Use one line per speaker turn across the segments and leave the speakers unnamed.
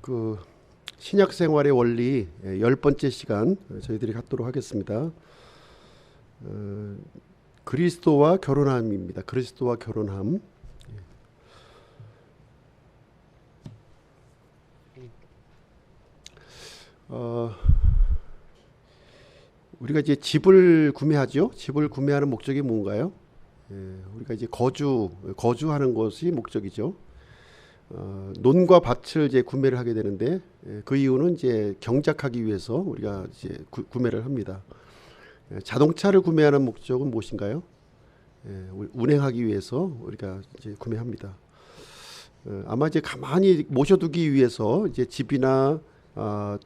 그 신약 생활의 원리 10번째 시간 저희들이 갖도록 하겠습니다. 그리스도와 결혼함입니다. 그리스도와 결혼함. 우리가 이제 집을 구매하죠. 집을 구매하는 목적이 뭔가요? 우리가 이제 거주하는 것이 목적이죠. 논과 밭을 이제 구매를 하게 되는데 그 이유는 이제 경작하기 위해서 우리가 이제 구매를 합니다. 자동차를 구매하는 목적은 무엇인가요? 운행하기 위해서 우리가 이제 구매합니다. 아마 이제 가만히 모셔두기 위해서 이제 집이나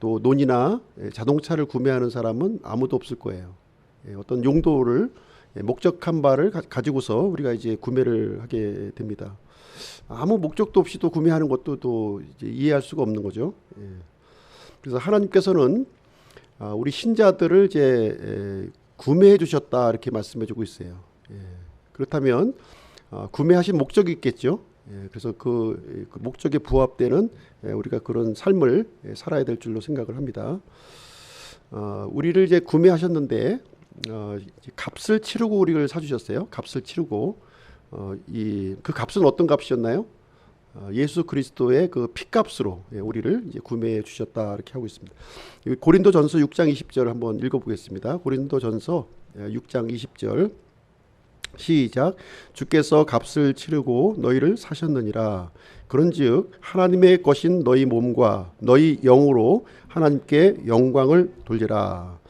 또 논이나 자동차를 구매하는 사람은 아무도 없을 거예요. 어떤 용도를 목적한 바를 가지고서 우리가 이제 구매를 하게 됩니다. 아무 목적도 없이 또 구매하는 것도 또 이제 이해할 수가 없는 거죠. 그래서 하나님께서는 우리 신자들을 이제 구매해 주셨다 이렇게 말씀해 주고 있어요. 그렇다면 구매하신 목적이 있겠죠. 그래서 그 목적에 부합되는 우리가 그런 삶을 살아야 될 줄로 생각을 합니다. 우리를 이제 구매하셨는데 값을 치르고 우리를 사주셨어요. 값을 치르고 그 값은 어떤 값이었나요? 예수 그리스도의 그 피값으로 우리를 이제 구매해 주셨다 이렇게 하고 있습니다. 고린도전서 6장 20절 한번 읽어보겠습니다. 고린도전서 6장 20절 시작. 주께서 값을 치르고 너희를 사셨느니라. 그런즉 하나님의 것인 너희 몸과 너희 영으로 하나님께 영광을 돌리라.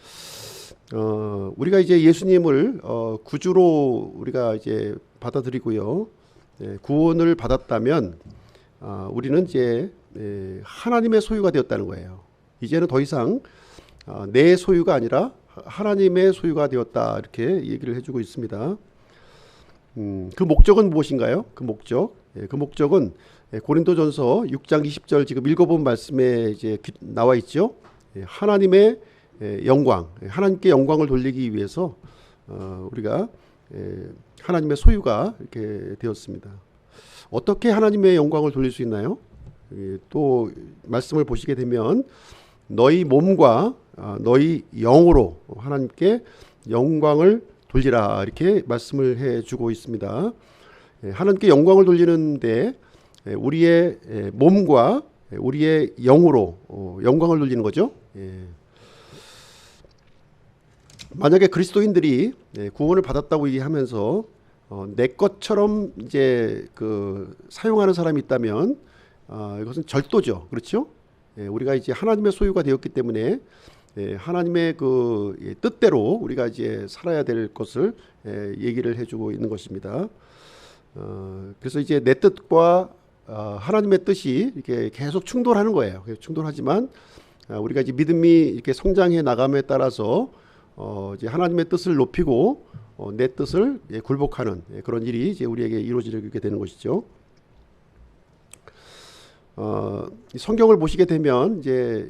우리가 이제 예수님을 구주로 우리가 이제 받아들이고요. 구원을 받았다면 우리는 이제 하나님의 소유가 되었다는 거예요. 이제는 더 이상 내 소유가 아니라 하나님의 소유가 되었다 이렇게 얘기를 해주고 있습니다. 그 목적은 무엇인가요? 그 목적은 고린도전서 6장 20절 지금 읽어본 말씀에 이제 나와 있죠. 하나님의 영광, 하나님께 영광을 돌리기 위해서 우리가 하나님의 소유가 이렇게 되었습니다. 어떻게 하나님의 영광을 돌릴 수 있나요? 또 말씀을 보시게 되면 너희 몸과 너희 영으로 하나님께 영광을 돌리라 이렇게 말씀을 해주고 있습니다. 하나님께 영광을 돌리는데 우리의 몸과 우리의 영으로 영광을 돌리는 거죠. 만약에 그리스도인들이 구원을 받았다고 얘기하면서 내 것처럼 이제 사용하는 사람이 있다면 이것은 절도죠. 그렇죠? 우리가 이제 하나님의 소유가 되었기 때문에 하나님의 그 뜻대로 우리가 이제 살아야 될 것을 얘기를 해주고 있는 것입니다. 그래서 이제 내 뜻과 하나님의 뜻이 이렇게 계속 충돌하는 거예요. 충돌하지만 우리가 이제 믿음이 이렇게 성장해 나감에 따라서 이제 하나님의 뜻을 높이고 내 뜻을 굴복하는 그런 일이 이제 우리에게 이루어지게 되는 것이죠. 성경을 보시게 되면 이제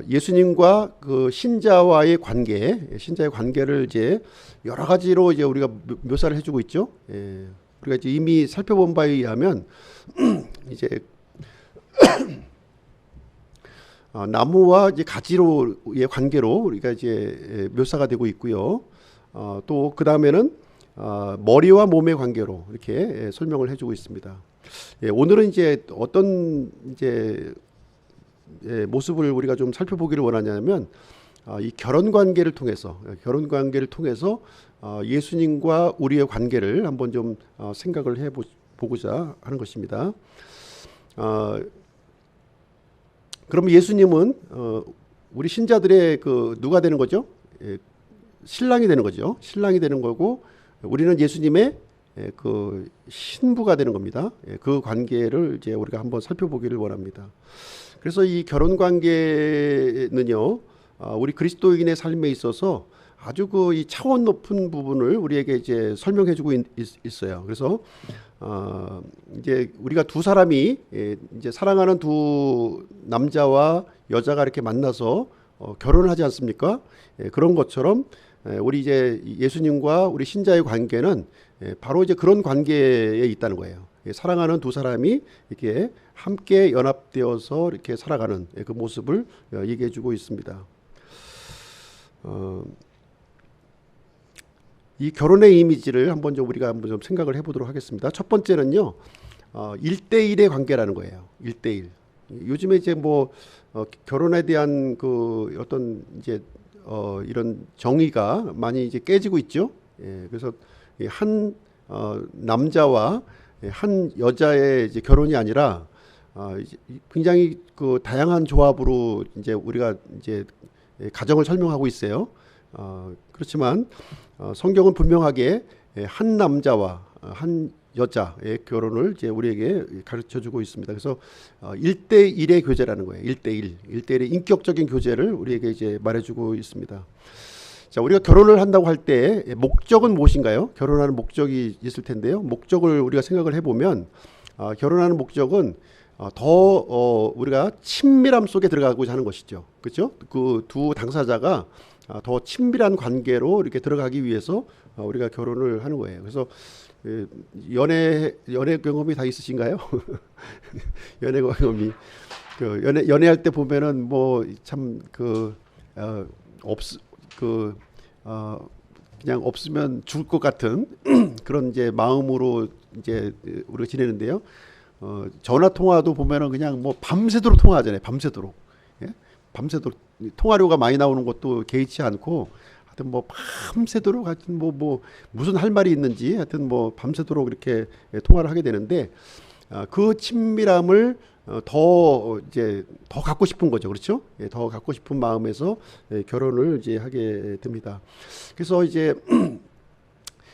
예수님과 그 신자의 관계를 이제 여러 가지로 이제 우리가 묘사를 해주고 있죠. 우리가 이제 이미 살펴본 바에 의하면 이제 나무와 이제 가지로의 관계로 우리가 이제 묘사가 되고 있고요. 또 그 다음에는 머리와 몸의 관계로 이렇게 설명을 해주고 있습니다. 오늘은 이제 어떤 이제 모습을 우리가 좀 살펴보기를 원하냐면 이 결혼 관계를 통해서 예수님과 우리의 관계를 한번 좀 생각을 해보고자 하는 것입니다. 그럼 예수님은 우리 신자들의 누가 되는 거죠? 신랑이 되는 거죠. 신랑이 되는 거고 우리는 예수님의 그 신부가 되는 겁니다. 그 관계를 이제 우리가 한번 살펴보기를 원합니다. 그래서 이 결혼 관계는요, 우리 그리스도인의 삶에 있어서 아주 이 차원 높은 부분을 우리에게 이제 설명해주고 있어요. 그래서 이제 우리가 두 사람이 이제 사랑하는 두 남자와 여자가 이렇게 만나서 결혼을 하지 않습니까? 그런 것처럼 우리 이제 예수님과 우리 신자의 관계는 바로 이제 그런 관계에 있다는 거예요. 사랑하는 두 사람이 이렇게 함께 연합되어서 이렇게 살아가는 그 모습을 얘기해주고 있습니다. 이 결혼의 이미지를 한번 좀 우리가 한번 좀 생각을 해보도록 하겠습니다. 첫 번째는요, 1대1의 관계라는 거예요. 1대1. 요즘에 이제 뭐 결혼에 대한 그 어떤 이제 이런 정의가 많이 이제 깨지고 있죠. 그래서 한 남자와 한 여자의 이제 결혼이 아니라 굉장히 그 다양한 조합으로 이제 우리가 이제 가정을 설명하고 있어요. 그렇지만 성경은 분명하게 한 남자와 한 여자의 결혼을 이제 우리에게 가르쳐 주고 있습니다. 그래서 1대1의 교제라는 거예요. 1대1의 인격적인 교제를 우리에게 이제 말해주고 있습니다. 자, 우리가 결혼을 한다고 할 때 목적은 무엇인가요? 결혼하는 목적이 있을 텐데요. 목적을 우리가 생각을 해보면 결혼하는 목적은 더 우리가 친밀함 속에 들어가고자 하는 것이죠. 그렇죠? 그 두 당사자가 더 친밀한 관계로 이렇게 들어가기 위해서 우리가 결혼을 하는 거예요. 그래서 연애 경험이 다 있으신가요? 연애 경험이 그 연애할 때 보면은 뭐 참 그냥 없으면 죽을 것 같은 그런 이제 마음으로 이제 우리가 지내는데요. 전화 통화도 보면은 그냥 뭐 밤새도록 통화하잖아요. 밤새도록. 예? 밤새도록 통화료가 많이 나오는 것도 개의치 않고 하여튼 뭐 밤새도록 하여튼 뭐 무슨 할 말이 있는지 하여튼 뭐 밤새도록 이렇게 통화를 하게 되는데 그 친밀함을 더 갖고 싶은 거죠. 그렇죠? 더 갖고 싶은 마음에서 결혼을 이제 하게 됩니다. 그래서 이제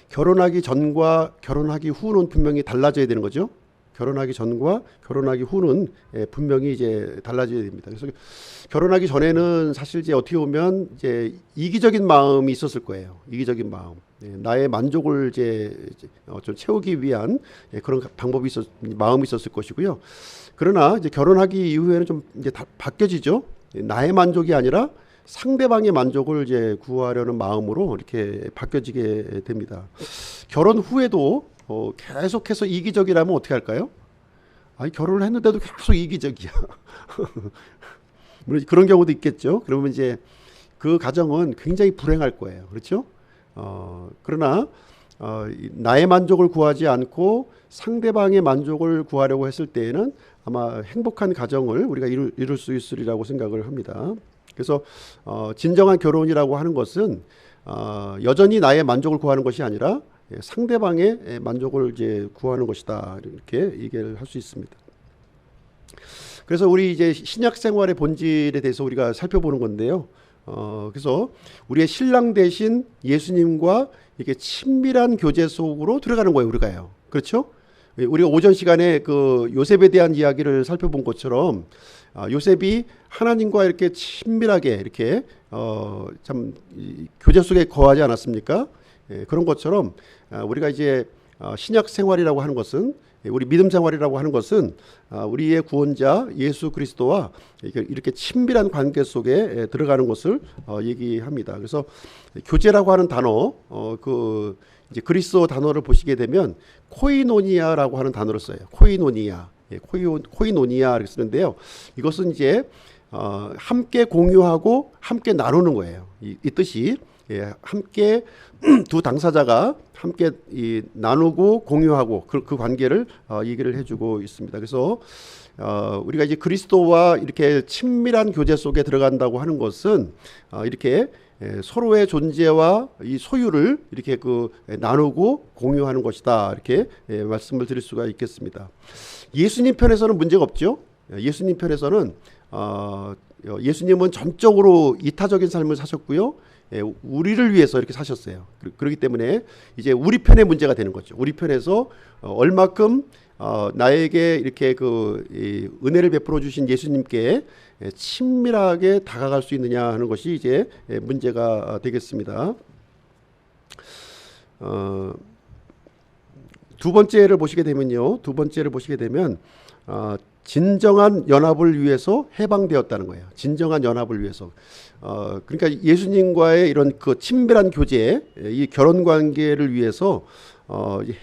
결혼하기 전과 결혼하기 후는 분명히 달라져야 되는 거죠. 결혼하기 전과 결혼하기 후는 분명히 이제 달라져야 됩니다. 그래서 결혼하기 전에는 사실 이제 어떻게 보면 이제 이기적인 마음이 있었을 거예요. 이기적인 마음. 나의 만족을 이제 좀 채우기 위한 그런 방법이 마음이 있었을 것이고요. 그러나 이제 결혼하기 이후에는 좀 이제 다 바뀌어지죠. 나의 만족이 아니라 상대방의 만족을 이제 구하려는 마음으로 이렇게 바뀌어지게 됩니다. 결혼 후에도 계속해서 이기적이라면 어떻게 할까요? 아니, 결혼을 했는데도 계속 이기적이야. 물론 그런 경우도 있겠죠. 그러면 이제 그 가정은 굉장히 불행할 거예요. 그렇죠? 그러나 나의 만족을 구하지 않고 상대방의 만족을 구하려고 했을 때에는 아마 행복한 가정을 우리가 이룰 수 있으리라고 생각을 합니다. 그래서 진정한 결혼이라고 하는 것은 여전히 나의 만족을 구하는 것이 아니라 상대방의 만족을 이제 구하는 것이다, 이렇게 얘기를 할 수 있습니다. 그래서 우리 이제 신약 생활의 본질에 대해서 우리가 살펴보는 건데요. 그래서 우리의 신랑 대신 예수님과 이렇게 친밀한 교제 속으로 들어가는 거예요, 우리가요. 그렇죠? 우리가 오전 시간에 그 요셉에 대한 이야기를 살펴본 것처럼 요셉이 하나님과 이렇게 친밀하게 이렇게 참 교제 속에 거하지 않았습니까? 그런 것처럼 우리가 이제 신약 생활이라고 하는 것은, 우리 믿음 생활이라고 하는 것은 우리의 구원자 예수 그리스도와 이렇게 친밀한 관계 속에 들어가는 것을 얘기합니다. 그래서 교제라고 하는 단어, 그 이제 그리스어 단어를 보시게 되면 코이노니아라고 하는 단어를 써요. 코이노니아, 코이노니아 이렇게 쓰는데요. 이것은 이제 함께 공유하고 함께 나누는 거예요. 이 뜻이 함께 두 당사자가 함께 나누고 공유하고 그 관계를 얘기를 해주고 있습니다. 그래서 우리가 이제 그리스도와 이렇게 친밀한 교제 속에 들어간다고 하는 것은 이렇게 서로의 존재와 이 소유를 이렇게 나누고 공유하는 것이다, 이렇게 말씀을 드릴 수가 있겠습니다. 예수님 편에서는 문제가 없죠. 예수님 편에서는 예수님은 전적으로 이타적인 삶을 사셨고요. 우리를 위해서 이렇게 사셨어요. 그렇기 때문에 이제 우리 편의 문제가 되는 거죠. 우리 편에서 얼마큼 나에게 이렇게 은혜를 베풀어 주신 예수님께 친밀하게 다가갈 수 있느냐 하는 것이 이제 문제가 되겠습니다. 두 번째를 보시게 되면요. 진정한 연합을 위해서 해방되었다는 거예요. 진정한 연합을 위해서. 그러니까 예수님과의 이런 그 친밀한 교제, 이 결혼 관계를 위해서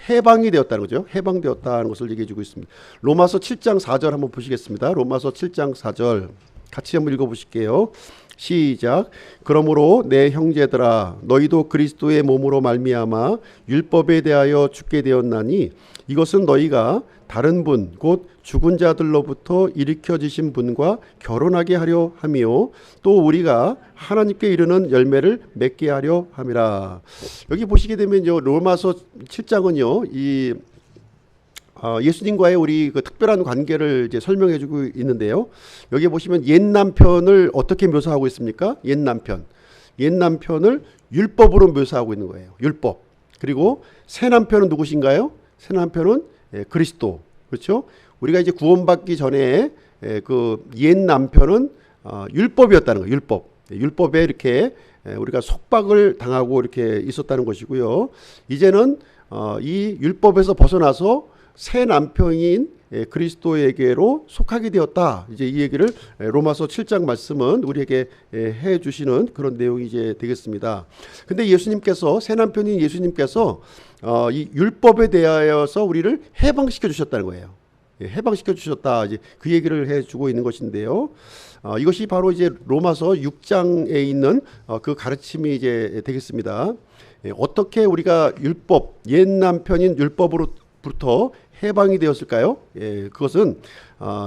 해방이 되었다는 거죠. 해방되었다는 것을 얘기해 주고 있습니다. 로마서 7장 4절 한번 보시겠습니다. 로마서 7장 4절 같이 한번 읽어보실게요. 시작. 그러므로 내 형제들아 너희도 그리스도의 몸으로 말미암아 율법에 대하여 죽게 되었나니 이것은 너희가 다른 분 곧 죽은 자들로부터 일으켜지신 분과 결혼하게 하려 함이요 또 우리가 하나님께 이르는 열매를 맺게 하려 함이라. 여기 보시게 되면요, 로마서 7장은요 이 예수님과의 우리 그 특별한 관계를 이제 설명해주고 있는데요. 여기 보시면 옛 남편을 어떻게 묘사하고 있습니까? 옛 남편을 율법으로 묘사하고 있는 거예요. 율법. 그리고 새 남편은 누구신가요? 새 남편은 그리스도. 그렇죠? 우리가 이제 구원받기 전에 그 옛 남편은 율법이었다는 거예요. 율법에 이렇게 우리가 속박을 당하고 이렇게 있었다는 것이고요. 이제는 이 율법에서 벗어나서 새 남편인 그리스도에게로 속하게 되었다. 이제 이 얘기를 로마서 7장 말씀은 우리에게 해 주시는 그런 내용이 이제 되겠습니다. 근데 예수님께서 새 남편인 예수님께서 이 율법에 대하여서 우리를 해방시켜 주셨다는 거예요. 해방시켜 주셨다. 이제 그 얘기를 해 주고 있는 것인데요. 이것이 바로 이제 로마서 6장에 있는 그 가르침이 이제 되겠습니다. 어떻게 우리가 율법, 옛 남편인 율법으로부터 해방이 되었을까요? 그것은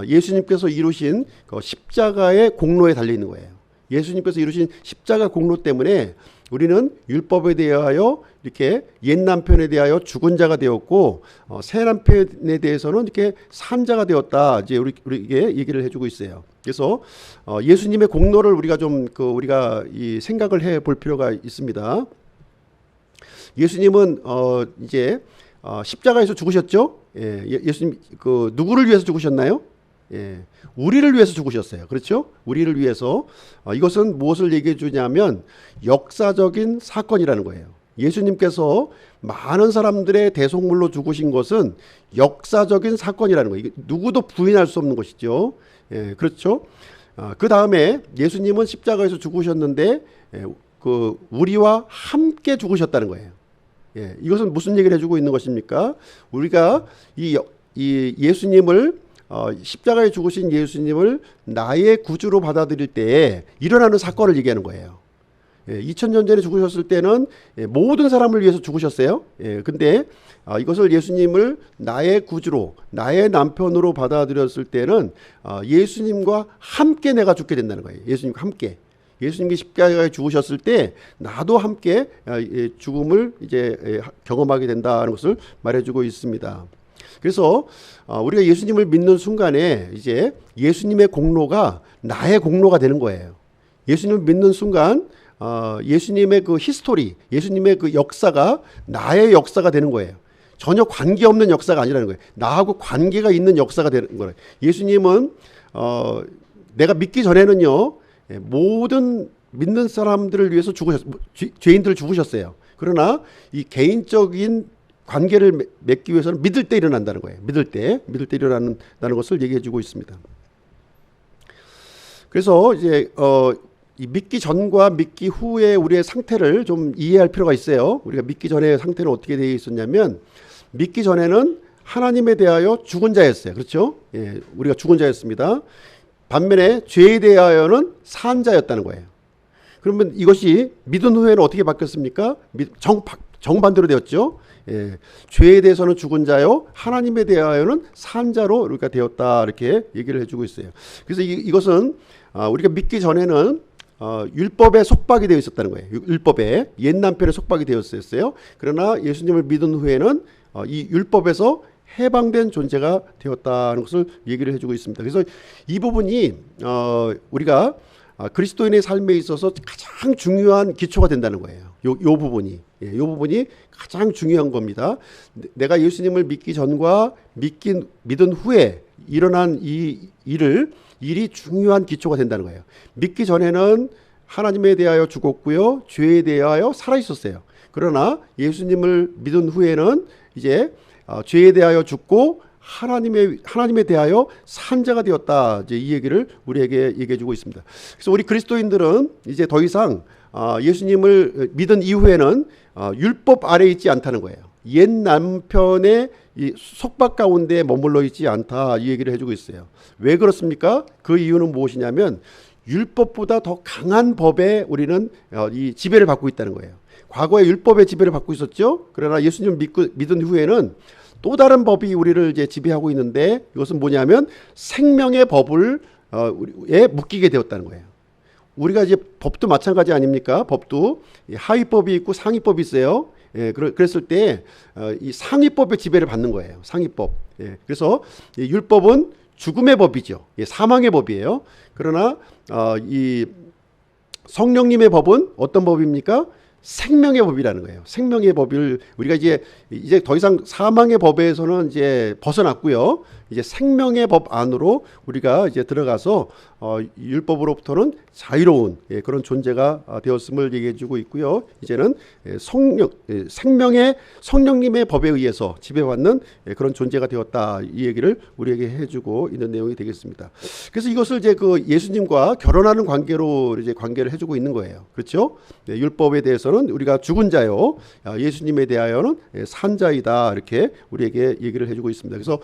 예수님께서 이루신 십자가의 공로에 달려 있는 거예요. 예수님께서 이루신 십자가 공로 때문에 우리는 율법에 대하여 이렇게 옛 남편에 대하여 죽은 자가 되었고 새 남편에 대해서는 이렇게 산 자가 되었다. 이제 우리에게 얘기를 해주고 있어요. 그래서 예수님의 공로를 우리가 좀 우리가 이 생각을 해볼 필요가 있습니다. 예수님은 이제 십자가에서 죽으셨죠. 예수님 누구를 위해서 죽으셨나요? 우리를 위해서 죽으셨어요. 그렇죠? 우리를 위해서. 이것은 무엇을 얘기해 주냐면 역사적인 사건이라는 거예요. 예수님께서 많은 사람들의 대속물로 죽으신 것은 역사적인 사건이라는 거예요. 누구도 부인할 수 없는 것이죠. 그렇죠? 그 다음에 예수님은 십자가에서 죽으셨는데 우리와 함께 죽으셨다는 거예요. 이것은 무슨 얘기를 해주고 있는 것입니까? 우리가 이 예수님을 십자가에 죽으신 예수님을 나의 구주로 받아들일 때에 일어나는 사건을 얘기하는 거예요. 2000년 전에 죽으셨을 때는 모든 사람을 위해서 죽으셨어요. 근데 이것을 예수님을 나의 구주로, 나의 남편으로 받아들였을 때는 예수님과 함께 내가 죽게 된다는 거예요. 예수님과 함께. 예수님이 십자가에 죽으셨을 때 나도 함께 죽음을 이제 경험하게 된다는 것을 말해주고 있습니다. 그래서 우리가 예수님을 믿는 순간에 이제 예수님의 공로가 나의 공로가 되는 거예요. 예수님을 믿는 순간 예수님의 그 히스토리, 예수님의 그 역사가 나의 역사가 되는 거예요. 전혀 관계없는 역사가 아니라는 거예요. 나하고 관계가 있는 역사가 되는 거예요. 예수님은 내가 믿기 전에는요, 모든 믿는 사람들을 위해서 죄인들을 죽으셨어요. 그러나 이 개인적인 관계를 맺기 위해서는 믿을 때 일어난다는 거예요. 믿을 때 일어난다는 것을 얘기해 주고 있습니다. 그래서 이제 이 믿기 전과 믿기 후의 우리의 상태를 좀 이해할 필요가 있어요. 우리가 믿기 전의 상태는 어떻게 되어 있었냐면, 믿기 전에는 하나님에 대하여 죽은 자였어요. 그렇죠? 우리가 죽은 자였습니다. 반면에 죄에 대하여는 산 자였다는 거예요. 그러면 이것이 믿은 후에는 어떻게 바뀌었습니까? 정반대로 되었죠. 죄에 대해서는 죽은 자요, 하나님에 대하여는 산 자로 우리가 되었다, 이렇게 얘기를 해주고 있어요. 그래서 이것은 우리가 믿기 전에는 율법에 속박이 되어 있었다는 거예요. 율법에 옛 남편에 속박이 되었어요. 그러나 예수님을 믿은 후에는 이 율법에서 해방된 존재가 되었다는 것을 얘기를 해주고 있습니다. 그래서 이 부분이 우리가 그리스도인의 삶에 있어서 가장 중요한 기초가 된다는 거예요. 요 부분이 가장 중요한 겁니다. 내가 예수님을 믿기 전과 믿은 후에 일어난 이 일이 중요한 기초가 된다는 거예요. 믿기 전에는 하나님에 대하여 죽었고요, 죄에 대하여 살아 있었어요. 그러나 예수님을 믿은 후에는 이제 죄에 대하여 죽고 하나님에 대하여 산 자가 되었다. 이제 이 얘기를 우리에게 얘기해 주고 있습니다. 그래서 우리 그리스도인들은 이제 더 이상 예수님을 믿은 이후에는 율법 아래에 있지 않다는 거예요. 옛 남편의 이 속박 가운데 머물러 있지 않다, 이 얘기를 해주고 있어요. 왜 그렇습니까? 그 이유는 무엇이냐면 율법보다 더 강한 법에 우리는 이 지배를 받고 있다는 거예요. 과거에 율법의 지배를 받고 있었죠. 그러나 예수님 믿은 후에는 또 다른 법이 우리를 이제 지배하고 있는데, 이것은 뭐냐면 생명의 법을 에 묶이게 되었다는 거예요. 우리가 이제 법도 마찬가지 아닙니까? 법도 하위법이 있고 상위법이 있어요. 예, 그랬을 때 이 상위법의 지배를 받는 거예요. 상위법. 예, 그래서 이 율법은 죽음의 법이죠. 예, 사망의 법이에요. 그러나 이 성령님의 법은 어떤 법입니까? 생명의 법이라는 거예요. 생명의 법을 우리가 이제 더 이상 사망의 법에서는 이제 벗어났고요. 이제 생명의 법 안으로 우리가 이제 들어가서 율법으로부터는 자유로운 그런 존재가 되었음을 얘기해주고 있고요. 이제는 성령님의 법에 의해서 지배받는 그런 존재가 되었다, 이 얘기를 우리에게 해주고 있는 내용이 되겠습니다. 그래서 이것을 이제 그 예수님과 결혼하는 관계로 이제 관계를 해주고 있는 거예요. 그렇죠? 율법에 대해서는 우리가 죽은 자요, 예수님에 대하여는 산 자이다, 이렇게 우리에게 얘기를 해주고 있습니다. 그래서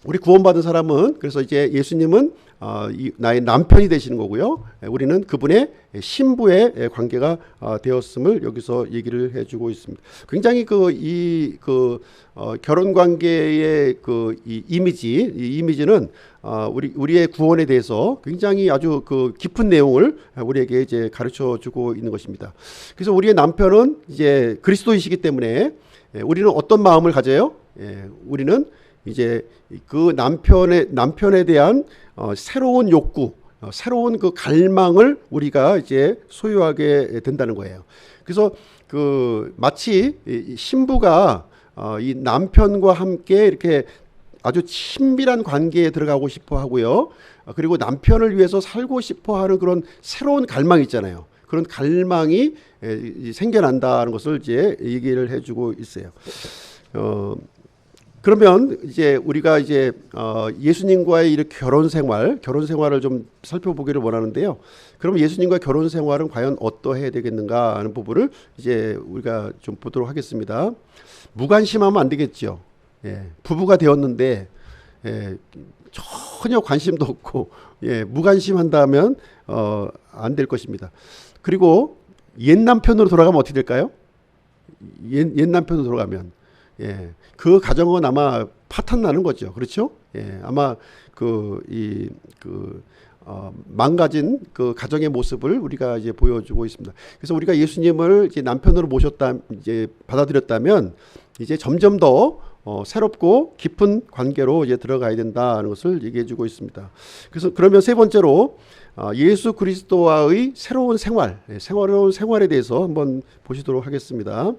우리 구원받은 사람은, 그래서 이제 예수님은 나의 남편이 되시는 거고요. 우리는 그분의 신부의 관계가 되었음을 여기서 얘기를 해주고 있습니다. 굉장히 결혼 관계의 이 이미지는 우리의 구원에 대해서 굉장히 아주 깊은 내용을 우리에게 이제 가르쳐 주고 있는 것입니다. 그래서 우리의 남편은 이제 그리스도이시기 때문에 우리는 어떤 마음을 가져요? 우리는 이제 그 남편에 대한 새로운 욕구, 새로운 그 갈망을 우리가 이제 소유하게 된다는 거예요. 그래서 마치 신부가 이 남편과 함께 이렇게 아주 친밀한 관계에 들어가고 싶어 하고요. 그리고 남편을 위해서 살고 싶어 하는 그런 새로운 갈망이 있잖아요. 그런 갈망이 생겨난다는 것을 이제 얘기를 해주고 있어요. 그러면 이제 우리가 이제 예수님과의 이렇게 결혼 생활을 좀 살펴보기를 원하는데요. 그럼 예수님과 결혼 생활은 과연 어떠해야 되겠는가 하는 부분을 이제 우리가 좀 보도록 하겠습니다. 무관심하면 안 되겠죠. 예, 부부가 되었는데 전혀 관심도 없고 무관심한다면 안 될 것입니다. 그리고 옛 남편으로 돌아가면 어떻게 될까요? 옛 남편으로 돌아가면 그 가정은 아마 파탄 나는 거죠. 그렇죠? 아마 망가진 그 가정의 모습을 우리가 이제 보여주고 있습니다. 그래서 우리가 예수님을 이제 남편으로 이제 받아들였다면 이제 점점 더 새롭고 깊은 관계로 이제 들어가야 된다는 것을 얘기해주고 있습니다. 그래서 그러면 세 번째로 예수 그리스도와의 새로운 생활에 대해서 한번 보시도록 하겠습니다.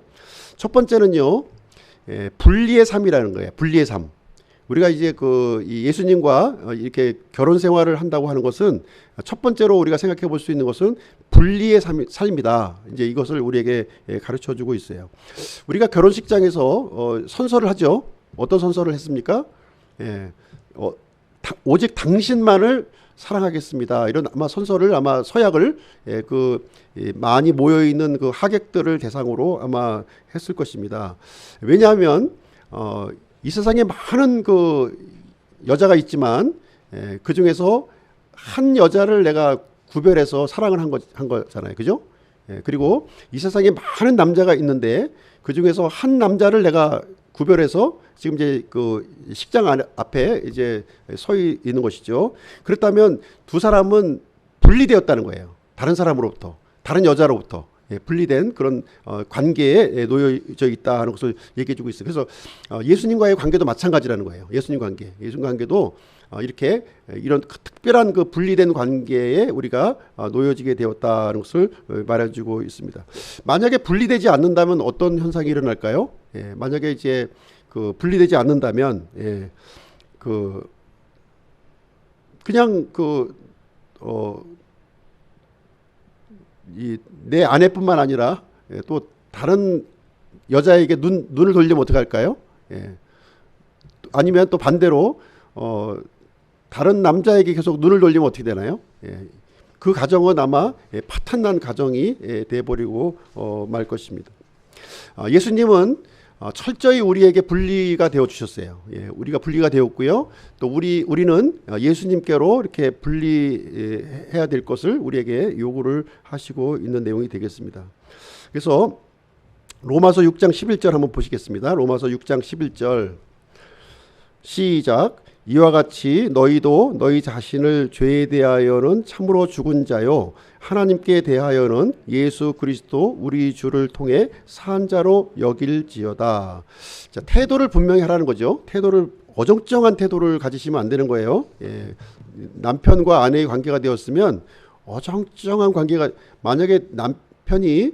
첫 번째는요, 분리의 삶이라는 거예요. 분리의 삶. 우리가 이제 이 예수님과 이렇게 결혼 생활을 한다고 하는 것은 첫 번째로 우리가 생각해 볼 수 있는 것은 분리의 삶이다. 이제 이것을 우리에게 가르쳐 주고 있어요. 우리가 결혼식장에서 선서를 하죠. 어떤 선서를 했습니까? 오직 당신만을 사랑하겠습니다. 이런 아마 선서를, 아마 서약을 많이 모여 있는 그 하객들을 대상으로 아마 했을 것입니다. 왜냐하면 이 세상에 많은 여자가 있지만 그 중에서 한 여자를 내가 구별해서 사랑을 한 거잖아요. 그죠? 그리고 이 세상에 많은 남자가 있는데 그 중에서 한 남자를 내가 구별해서 지금 이제 식장 앞에 이제 서 있는 것이죠. 그렇다면 두 사람은 분리되었다는 거예요. 다른 사람으로부터, 다른 여자로부터 분리된 그런 관계에 놓여져 있다 하는 것을 얘기해주고 있어요. 그래서 예수님과의 관계도 마찬가지라는 거예요. 예수님 관계도 이렇게 이런 특별한 분리된 관계에 우리가 놓여지게 되었다는 것을 말해주고 있습니다. 만약에 분리되지 않는다면 어떤 현상이 일어날까요? 만약에 이제 분리되지 않는다면 그냥 내 아내뿐만 아니라 또 다른 여자에게 눈을 돌리면 어떡할까요? 아니면 또 반대로 다른 남자에게 계속 눈을 돌리면 어떻게 되나요? 그 가정은 아마 파탄난 가정이 돼버리고 말 것입니다. 예수님은 철저히 우리에게 분리가 되어 주셨어요. 예, 우리가 분리가 되었고요. 또 우리는 예수님께로 이렇게 분리해야 될 것을 우리에게 요구를 하시고 있는 내용이 되겠습니다. 그래서 로마서 6장 11절 한번 보시겠습니다. 로마서 6장 11절 시작. 이와 같이 너희도 너희 자신을 죄에 대하여는 참으로 죽은 자요 하나님께 대하여는 예수 그리스도 우리 주를 통해 산 자로 여길지어다. 자, 태도를 분명히 하라는 거죠. 태도를 어정쩡한 태도를 가지시면 안 되는 거예요. 예, 남편과 아내의 관계가 되었으면 어정쩡한 관계가, 만약에 남편이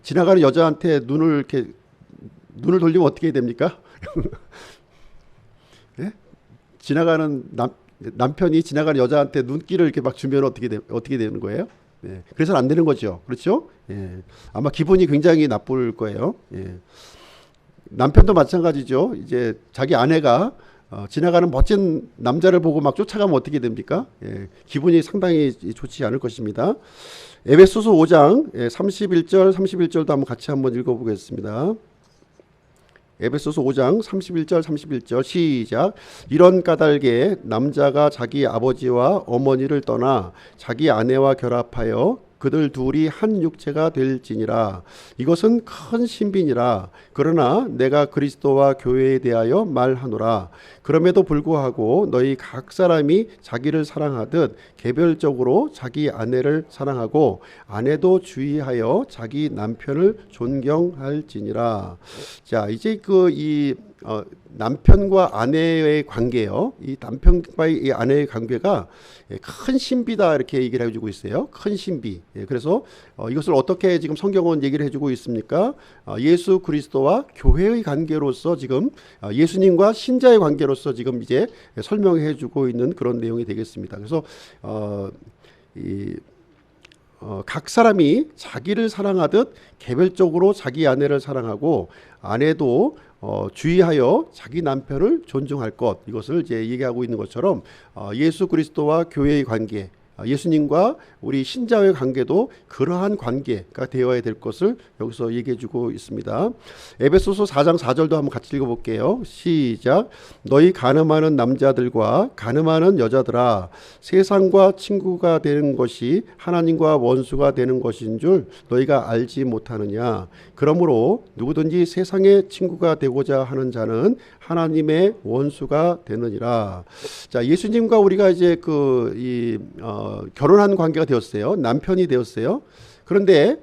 지나가는 여자한테 눈을 돌리면 어떻게 됩니까? 예? 남편이 지나가는 여자한테 눈길을 이렇게 막 주면 어떻게 되는 거예요? 예, 그래서는 안 되는 거죠. 그렇죠? 예, 아마 기분이 굉장히 나쁠 거예요. 예. 남편도 마찬가지죠. 이제 자기 아내가 지나가는 멋진 남자를 보고 막 쫓아가면 어떻게 됩니까? 예, 기분이 상당히 좋지 않을 것입니다. 에베소서 5장 31절도 한번 읽어보겠습니다. 에베소서 5장 31절 시작. 이런 까닭에 남자가 자기 아버지와 어머니를 떠나 자기 아내와 결합하여 그들 둘이 한 육체가 될지니라. 이것은 큰 신비니라. 그러나 내가 그리스도와 교회에 대하여 말하노라. 그럼에도 불구하고 너희 각 사람이 자기를 사랑하듯 개별적으로 자기 아내를 사랑하고 아내도 주의하여 자기 남편을 존경할지니라. 자, 이제 남편과 아내의 관계요. 이 남편과의 이 아내의 관계가 큰 신비다, 이렇게 얘기를 해주고 있어요. 큰 신비. 그래서 이것을 어떻게 지금 성경은 얘기를 해주고 있습니까? 예수 그리스도와 교회의 관계로서 지금 예수님과 신자의 관계로서 지금 이제 설명해주고 있는 그런 내용이 되겠습니다. 그래서 각 사람이 자기를 사랑하듯 개별적으로 자기 아내를 사랑하고 아내도 주의하여 자기 남편을 존중할 것, 이것을 이제 얘기하고 있는 것처럼 예수 그리스도와 교회의 관계, 예수님과 우리 신자의 관계도 그러한 관계가 되어야 될 것을 여기서 얘기해주고 있습니다. 에베소서 4장 4절도 한번 같이 읽어볼게요. 시작. 너희 간음하는 남자들과 간음하는 여자들아, 세상과 친구가 되는 것이 하나님과 원수가 되는 것인 줄 너희가 알지 못하느냐. 그러므로 누구든지 세상의 친구가 되고자 하는 자는 하나님의 원수가 되느니라. 자, 예수님과 우리가 이제 결혼한 관계가 되었어요. 남편이 되었어요. 그런데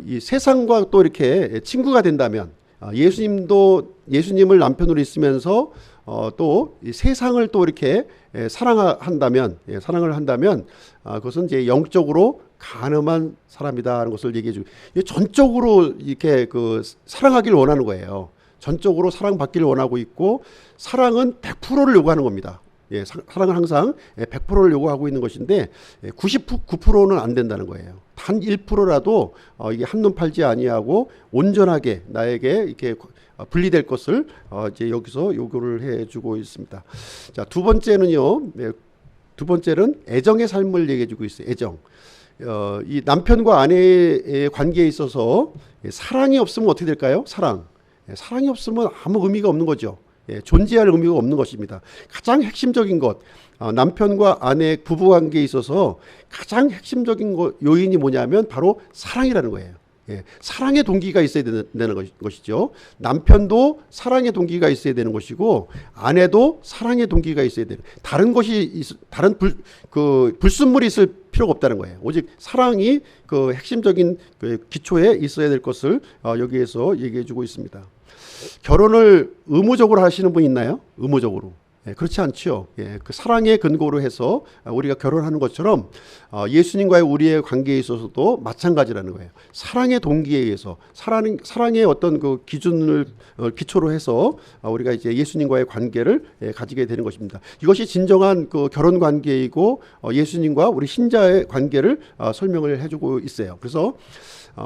이 세상과 또 이렇게 친구가 된다면, 예수님을 남편으로 있으면서 또 이 세상을 또 이렇게 사랑을 한다면, 그것은 이제 영적으로 간음한 사람이다라는 것을 얘기해주고, 전적으로 이렇게 사랑하기를 원하는 거예요. 전적으로 사랑받기를 원하고 있고, 사랑은 100%를 요구하는 겁니다. 사랑은 항상 100%를 요구하고 있는 것인데 99%는 안 된다는 거예요. 단 1%라도 이게 한눈 팔지 아니하고 온전하게 나에게 이렇게 분리될 것을 이제 여기서 요구를 해주고 있습니다. 자, 두 번째는 애정의 삶을 얘기해주고 있어요. 애정. 이 남편과 아내의 관계에 있어서 사랑이 없으면 어떻게 될까요? 사랑이 없으면 아무 의미가 없는 거죠. 존재할 의미가 없는 것입니다. 가장 핵심적인 것, 남편과 아내 부부관계에 있어서 가장 핵심적인 요인이 뭐냐면 바로 사랑이라는 거예요. 사랑의 동기가 있어야 되는 것이죠. 남편도 사랑의 동기가 있어야 되는 것이고, 아내도 사랑의 동기가 있어야 되는, 다른 불순물이 있을 필요가 없다는 거예요. 오직 사랑이 핵심적인 기초에 있어야 될 것을 여기에서 얘기해주고 있습니다. 결혼을 의무적으로 하시는 분 있나요? 의무적으로. 그렇지 않죠. 그 사랑의 근거로 해서 우리가 결혼하는 것처럼 예수님과의 우리의 관계에 있어서도 마찬가지라는 거예요. 사랑의 동기에 의해서, 사랑의 어떤 기준을 기초로 해서 우리가 이제 예수님과의 관계를 가지게 되는 것입니다. 이것이 진정한 결혼 관계이고, 예수님과 우리 신자의 관계를 설명을 해주고 있어요. 그래서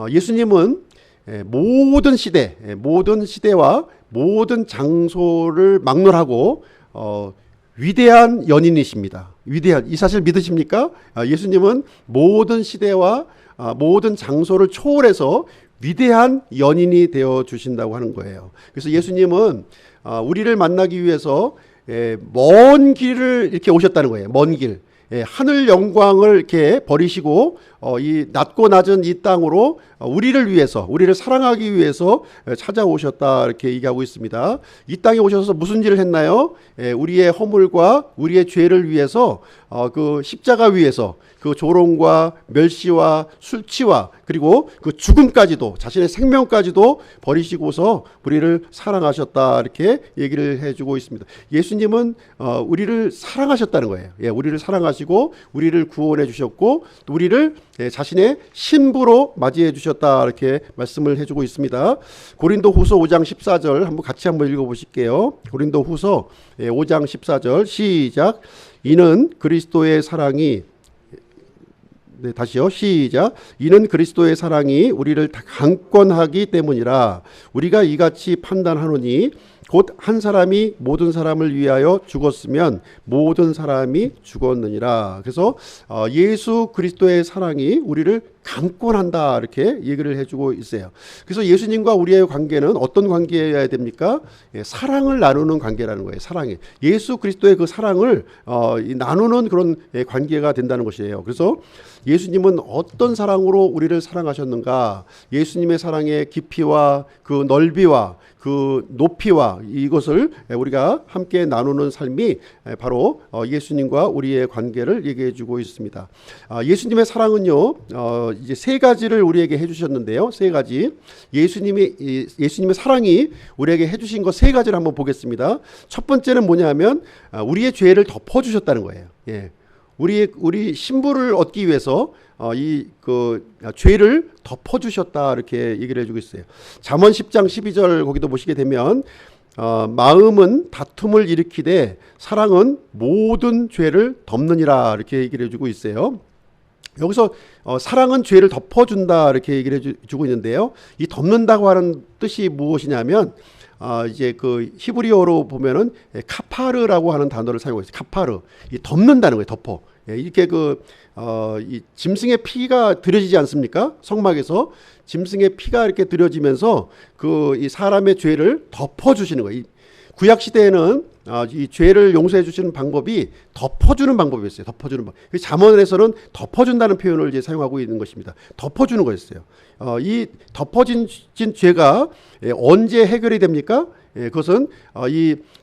예수님은 모든 시대와 모든 장소를 막론하고 위대한 연인이십니다. 이 사실 믿으십니까? 예수님은 모든 시대와 모든 장소를 초월해서 위대한 연인이 되어 주신다고 하는 거예요. 그래서 예수님은 우리를 만나기 위해서 먼 길을 이렇게 오셨다는 거예요. 먼 길. 하늘 영광을 이렇게 버리시고 이 낮고 낮은 이 땅으로 우리를 위해서, 우리를 사랑하기 위해서 찾아오셨다, 이렇게 얘기하고 있습니다. 이 땅에 오셔서 무슨 일을 했나요? 우리의 허물과 우리의 죄를 위해서 그 십자가 위에서 그 조롱과 멸시와 술취와 그리고 그 죽음까지도, 자신의 생명까지도 버리시고서 우리를 사랑하셨다, 이렇게 얘기를 해주고 있습니다. 예수님은 우리를 사랑하셨다는 거예요. 우리를 사랑하시고 우리를 구원해 주셨고 또 우리를 자신의 신부로 맞이해 주셨다, 이렇게 말씀을 해주고 있습니다. 고린도후서 5장 14절 한번 읽어보실게요. 고린도후서 5장 14절 시작. 이는 그리스도의 사랑이 다시요. 시작. 이는 그리스도의 사랑이 우리를 강권하기 때문이라. 우리가 이같이 판단하노니 곧 한 사람이 모든 사람을 위하여 죽었으면 모든 사람이 죽었느니라. 그래서 예수 그리스도의 사랑이 우리를 강권한다, 이렇게 얘기를 해주고 있어요. 그래서 예수님과 우리의 관계는 어떤 관계여야 됩니까? 사랑을 나누는 관계라는 거예요. 사랑이 예수 그리스도의 그 사랑을 나누는 그런 관계가 된다는 것이에요. 그래서 예수님은 어떤 사랑으로 우리를 사랑하셨는가? 예수님의 사랑의 깊이와 그 넓이와 그 높이와 이것을 우리가 함께 나누는 삶이 바로 예수님과 우리의 관계를 얘기해 주고 있습니다. 예수님의 사랑은요, 이제 세 가지를 우리에게 해주셨는데요. 세 가지. 예수님의 사랑이 우리에게 해주신 것 세 가지를 한번 보겠습니다. 첫 번째는 뭐냐면 우리의 죄를 덮어주셨다는 거예요. 우리 신부를 얻기 위해서 죄를 덮어주셨다, 이렇게 얘기를 해주고 있어요. 잠언 10장 12절 거기도 보시게 되면 마음은 다툼을 일으키되 사랑은 모든 죄를 덮느니라, 이렇게 얘기를 해주고 있어요. 여기서 사랑은 죄를 덮어준다, 이렇게 얘기를 해주고 있는데요. 이 덮는다고 하는 뜻이 무엇이냐면 이제 그 히브리어로 보면은 카파르라고 하는 단어를 사용하고 있어요. 카파르. 이 덮는다는 거예요. 덮어. 이렇게 이 짐승의 피가 들여지지 않습니까? 성막에서 짐승의 피가 이렇게 들여지면서 이 사람의 죄를 덮어주시는 거예요. 구약 시대에는 이 죄를 용서해 주시는 방법이 덮어주는 방법이었어요. 덮어주는 방법. 잠언에서는 덮어준다는 표현을 이제 사용하고 있는 것입니다. 덮어주는 거였어요. 이 덮어진 죄가 언제 해결이 됩니까? 그것은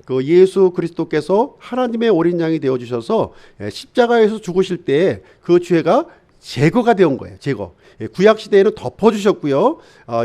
그 예수 그리스도께서 하나님의 어린 양이 되어 주셔서 십자가에서 죽으실 때 그 죄가 제거가 되온 거예요. 제거. 구약 시대에는 덮어주셨고요.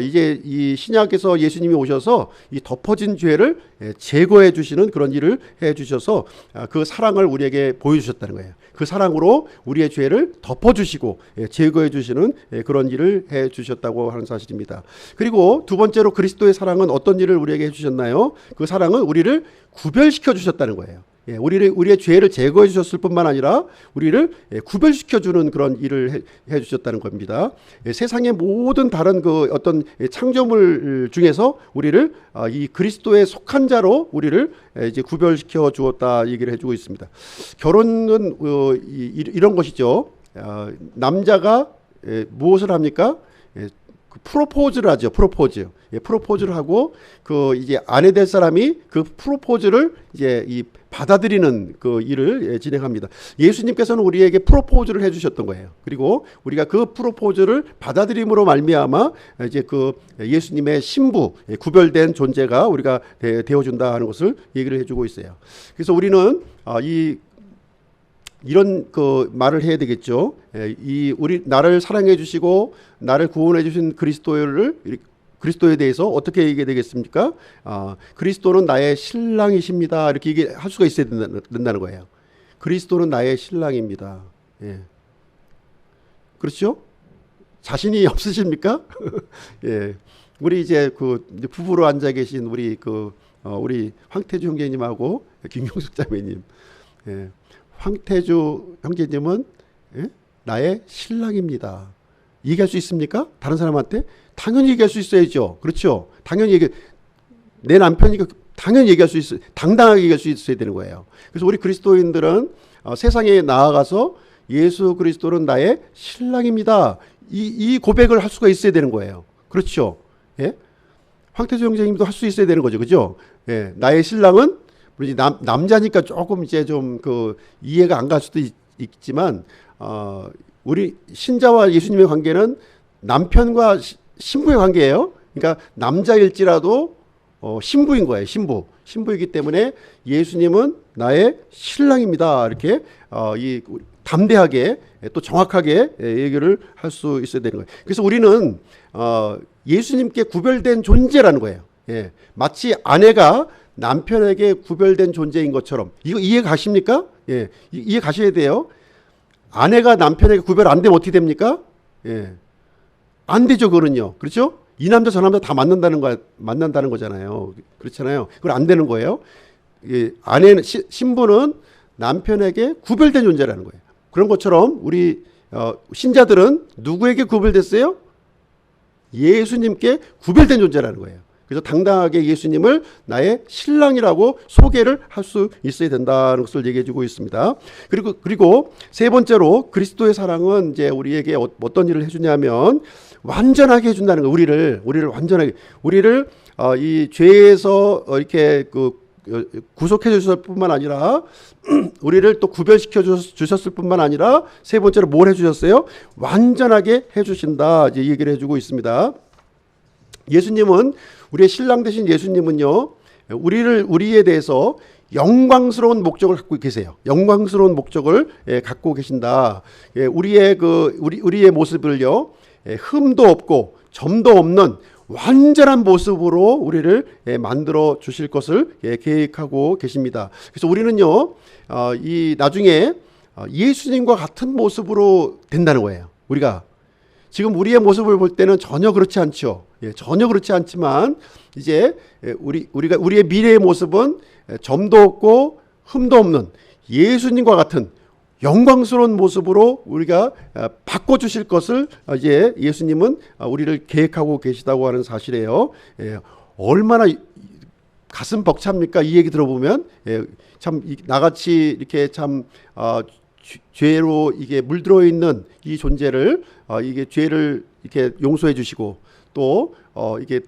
이제 이 신약에서 예수님이 오셔서 이 덮어진 죄를 제거해 주시는 그런 일을 해 주셔서 그 사랑을 우리에게 보여주셨다는 거예요. 그 사랑으로 우리의 죄를 덮어주시고 제거해 주시는 그런 일을 해 주셨다고 하는 사실입니다. 그리고 두 번째로 그리스도의 사랑은 어떤 일을 우리에게 해 주셨나요? 그 사랑은 우리를 구별시켜 주셨다는 거예요. 우리의 죄를 제거해 주셨을 뿐만 아니라 우리를 구별시켜 주는 그런 일을 해 주셨다는 겁니다. 세상의 모든 다른 그 어떤 창조물 중에서 우리를 이 그리스도에 속한 자로 우리를 이제 구별시켜 주었다, 얘기를 해주고 있습니다. 결혼은 이런 것이죠. 남자가 무엇을 합니까? 프로포즈를 하죠. 프로포즈를 하고 이제 아내 될 사람이 그 프로포즈를 이제 받아들이는 그 일을 진행합니다. 예수님께서는 우리에게 프로포즈를 해주셨던 거예요. 그리고 우리가 그 프로포즈를 받아들임으로 말미암아 이제 예수님의 신부, 구별된 존재가 우리가 되어준다 하는 것을 얘기를 해주고 있어요. 그래서 우리는 이런 말을 해야 되겠죠. 나를 사랑해 주시고 나를 구원해 주신 그리스도에 대해서 어떻게 얘기해야 되겠습니까? 그리스도는 나의 신랑이십니다, 이렇게 얘기할 수가 있어야 된다는 거예요. 그리스도는 나의 신랑입니다. 그렇죠? 자신이 없으십니까? 우리 이제 부부로 앉아 계신 우리 황태주 형제님하고 김용숙 자매님. 황태주 형제님은 나의 신랑입니다. 얘기할 수 있습니까? 다른 사람한테? 당연히 얘기할 수 있어야죠. 그렇죠? 당연히 내 남편이니까 당연히 얘기할 수 있어요. 당당하게 얘기할 수 있어야 되는 거예요. 그래서 우리 그리스도인들은 세상에 나아가서 예수 그리스도는 나의 신랑입니다, 이 고백을 할 수가 있어야 되는 거예요. 그렇죠. 예? 황태조 형제님도 할 수 있어야 되는 거죠. 그죠? 예. 나의 신랑은 물론 남자니까 조금 이제 좀 그 이해가 안 갈 수도 있지만 우리 신자와 예수님의 관계는 남편과 신부의 관계예요. 그러니까 남자일지라도 신부인 거예요. 신부이기 때문에 예수님은 나의 신랑입니다. 이렇게 담대하게 또 정확하게 얘기를 할 수 있어야 되는 거예요. 그래서 우리는 예수님께 구별된 존재라는 거예요. 예. 마치 아내가 남편에게 구별된 존재인 것처럼. 이거 이해 가십니까? 예. 이해 가셔야 돼요. 아내가 남편에게 구별 안 되면 어떻게 됩니까? 예. 안 되죠, 그거는요. 그렇죠? 이 남자 저 남자 다 만난다는 거잖아요. 그렇잖아요. 그건 안 되는 거예요. 예. 신부는 남편에게 구별된 존재라는 거예요. 그런 것처럼 우리 신자들은 누구에게 구별됐어요? 예수님께 구별된 존재라는 거예요. 그래서 당당하게 예수님을 나의 신랑이라고 소개를 할 수 있어야 된다는 것을 얘기해 주고 있습니다. 그리고 세 번째로 그리스도의 사랑은 이제 우리에게 어떤 일을 해주냐면 완전하게 해준다는 거예요. 우리를 완전하게, 우리를 이 죄에서 이렇게 구속해 주셨을 뿐만 아니라 우리를 또 구별시켜 주셨을 뿐만 아니라 세 번째로 뭘 해주셨어요? 완전하게 해주신다. 이제 얘기를 해주고 있습니다. 예수님은, 우리의 신랑 되신 예수님은요, 우리에 대해서 영광스러운 목적을 갖고 계세요. 영광스러운 목적을 갖고 계신다. 우리의 모습을요, 흠도 없고 점도 없는 완전한 모습으로 우리를 만들어 주실 것을 계획하고 계십니다. 그래서 우리는요, 나중에 예수님과 같은 모습으로 된다는 거예요. 우리가 지금 우리의 모습을 볼 때는 전혀 그렇지 않죠. 전혀 그렇지 않지만 이제 우리의 미래의 모습은 점도 없고 흠도 없는 예수님과 같은 영광스러운 모습으로 우리가 바꿔주실 것을 이제 예수님은 우리를 계획하고 계시다고 하는 사실이에요. 얼마나 가슴 벅찹니까? 이 얘기 들어보면 참 나같이 이렇게 참 죄로 이게 물들어 있는 이 존재를 이게 죄를 이렇게 용서해 주시고 또 이게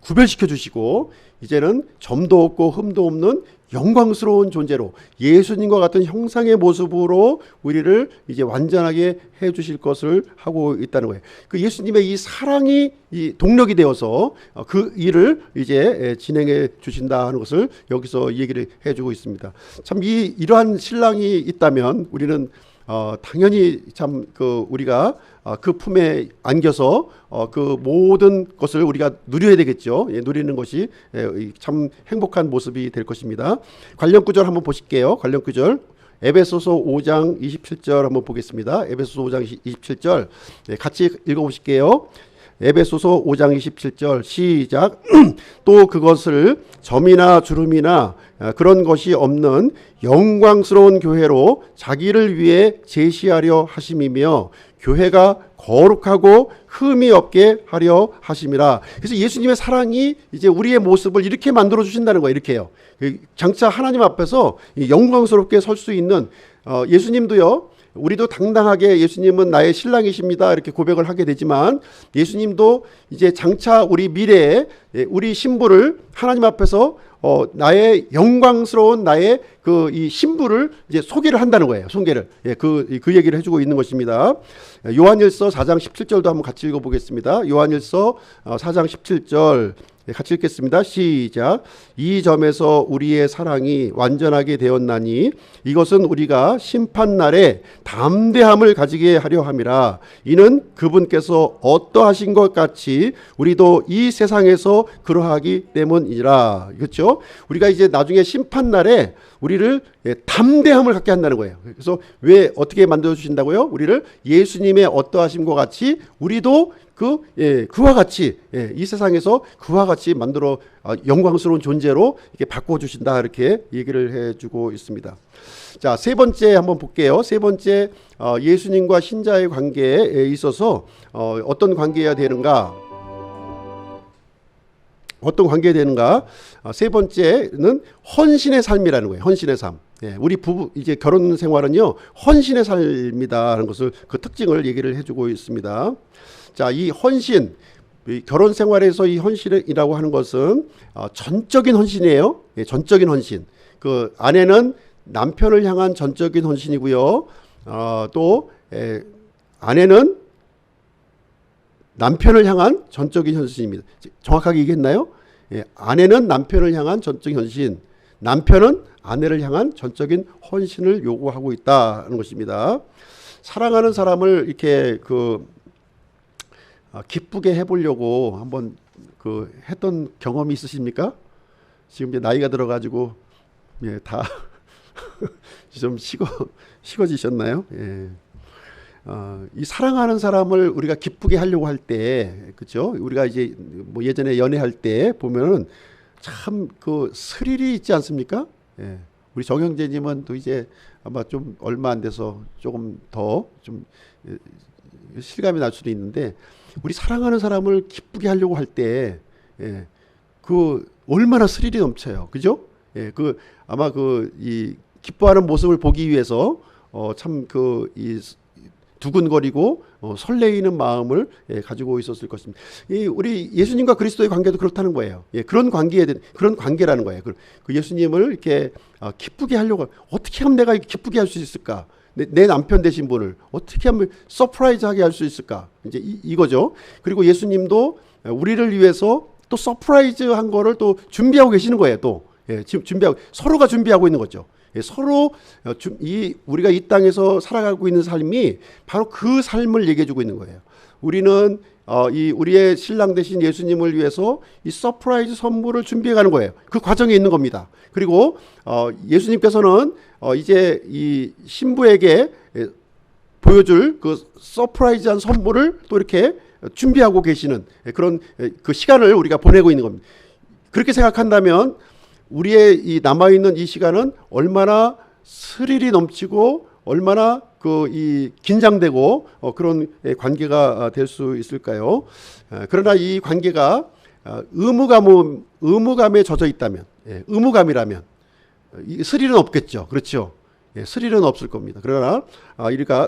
구별시켜 주시고 이제는 점도 없고 흠도 없는 영광스러운 존재로 예수님과 같은 형상의 모습으로 우리를 이제 완전하게 해 주실 것을 하고 있다는 거예요. 그 예수님의 이 사랑이 이 동력이 되어서 그 일을 이제 진행해 주신다 하는 것을 여기서 얘기를 해 주고 있습니다. 참 이러한 신랑이 있다면 우리는 당연히 참 우리가 그 품에 안겨서 그 모든 것을 우리가 누려야 되겠죠. 누리는 것이 참 행복한 모습이 될 것입니다. 관련 구절 한번 보실게요. 관련 구절. 에베소서 5장 27절 한번 보겠습니다. 에베소서 5장 27절 같이 읽어보실게요. 에베소서 5장 27절 시작. 또 그것을 점이나 주름이나 그런 것이 없는 영광스러운 교회로 자기를 위해 제시하려 하심이며 교회가 거룩하고 흠이 없게 하려 하심이라. 그래서 예수님의 사랑이 이제 우리의 모습을 이렇게 만들어 주신다는 거예요. 이렇게요. 장차 하나님 앞에서 영광스럽게 설 수 있는 예수님도요. 우리도 당당하게 예수님은 나의 신랑이십니다 이렇게 고백을 하게 되지만 예수님도 이제 장차 우리 미래에 우리 신부를 하나님 앞에서 나의 영광스러운 나의 이 신부를 이제 소개를 한다는 거예요. 소개를. 그 얘기를 해주고 있는 것입니다. 요한일서 4장 17절도 한번 같이 읽어보겠습니다. 요한일서 4장 17절 같이 읽겠습니다. 시작. 이 점에서 우리의 사랑이 완전하게 되었나니 이것은 우리가 심판날에 담대함을 가지게 하려 함이라. 이는 그분께서 어떠하신 것 같이 우리도 이 세상에서 그러하기 때문이라. 그렇죠? 우리가 이제 나중에 심판날에 우리를 담대함을 갖게 한다는 거예요. 그래서 왜 어떻게 만들어 주신다고요? 우리를 예수님의 어떠하심과 같이 우리도 그와 같이 이 세상에서 그와 같이 만들어 영광스러운 존재로 이렇게 바꿔 주신다 이렇게 얘기를 해주고 있습니다. 자, 세 번째 한번 볼게요. 세 번째 예수님과 신자의 관계에 있어서 어떤 관계여야 되는가? 어떤 관계가 되는가? 세 번째는 헌신의 삶이라는 거예요. 헌신의 삶. 우리 부부 이제 결혼 생활은요 헌신의 삶이다라는 것을 그 특징을 얘기를 해주고 있습니다. 자, 이 헌신 이 결혼 생활에서 이 헌신이라고 하는 것은 전적인 헌신이에요. 예, 전적인 헌신. 그 아내는 남편을 향한 전적인 헌신이고요. 또 아내는 남편을 향한 전적인 헌신입니다. 정확하게 얘기했나요? 예, 아내는 남편을 향한 전적인 헌신, 남편은 아내를 향한 전적인 헌신을 요구하고 있다는 것입니다. 사랑하는 사람을 이렇게 기쁘게 해보려고 한번 했던 경험이 있으십니까? 지금 이제 나이가 들어가지고 예, 다 좀 식어지셨나요? 예. 이 사랑하는 사람을 우리가 기쁘게 하려고 할 때, 그렇죠? 우리가 이제 뭐 예전에 연애할 때 보면은 참 스릴이 있지 않습니까? 예. 우리 정영재님은 또 이제 아마 좀 얼마 안 돼서 조금 더 좀 실감이 날 수도 있는데, 우리 사랑하는 사람을 기쁘게 하려고 할 때, 예. 얼마나 스릴이 넘쳐요, 그죠? 예. 아마 이 기뻐하는 모습을 보기 위해서 참 이 두근거리고 설레이는 마음을 가지고 있었을 것입니다. 우리 예수님과 그리스도의 관계도 그렇다는 거예요. 예, 그런 관계라는 거예요. 그 예수님을 이렇게 기쁘게 하려고, 어떻게 하면 내가 기쁘게 할 수 있을까? 내 남편 되신 분을 어떻게 하면 서프라이즈하게 할 수 있을까? 이제 이거죠. 그리고 예수님도 우리를 위해서 또 서프라이즈한 거를 또 준비하고 계시는 거예요. 또 지금 서로가 준비하고 있는 거죠. 서로 우리가 이 땅에서 살아가고 있는 삶이 바로 그 삶을 얘기해주고 있는 거예요. 우리는 우리의 신랑 되신 예수님을 위해서 이 서프라이즈 선물을 준비해가는 거예요. 그 과정에 있는 겁니다. 그리고 예수님께서는 이제 이 신부에게 보여줄 그 서프라이즈한 선물을 또 이렇게 준비하고 계시는 그런 그 시간을 우리가 보내고 있는 겁니다. 그렇게 생각한다면 우리의 이 남아있는 이 시간은 얼마나 스릴이 넘치고 얼마나 이 긴장되고 그런 관계가 될 수 있을까요? 그러나 이 관계가 의무감에 젖어 있다면, 의무감이라면 스릴은 없겠죠. 그렇죠? 스릴은 없을 겁니다. 그러나